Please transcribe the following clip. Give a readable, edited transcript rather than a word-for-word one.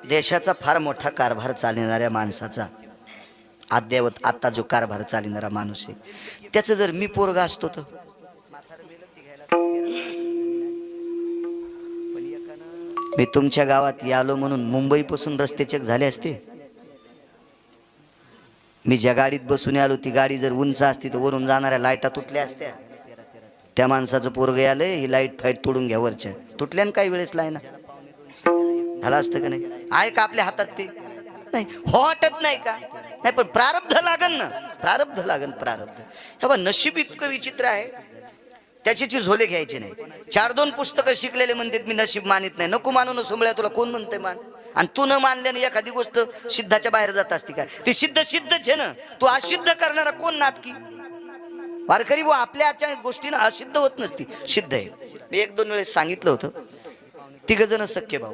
देशाचा फार मोठा कारभार चालणाऱ्या माणसाचा अद्ययावत आता जो कारभार चालणारा माणूस आहे त्याचं जर मी पोरगा असतो तर मी तुमच्या गावात आलो म्हणून मुंबईपासून रस्ते चेक झाले असते. मी ज्या गाडीत बसून आलो ती गाडी जर उंच असती तर वरून जाणाऱ्या लाईटा तुटल्या असत्या. त्या माणसाचं पोरग आलंय ही लाईट फाईट तोडून घ्या वरच्या तुटल्या न काही वेळेस लाईना झाला असतं का नाही. आहे का आपल्या हातात ते नाही वाटत नाही का नाही पण प्रारब्ध लागन ना प्रारब्ध लागन प्रारब्ध. हे बघ नशीब इतकं विचित्र आहे त्याची झोले घ्यायचे नाही. 4-2 पुस्तकं शिकलेले म्हणतात मी नशीब मानित नाही. नको मानू न सोमळ्या तुला कोण म्हणते मान आणि तू न मानल्याने एखादी गोष्ट सिद्धाच्या बाहेर जात असती का ती सिद्धच आहे ना. तू असिद्ध करणारा कोण नाटकी वारकरी वो आपल्या आजच्या गोष्टीनं असिद्ध होत नसती सिद्ध आहे. मी 1-2 वेळेस सांगितलं होतं 3 जण सख्खे भाऊ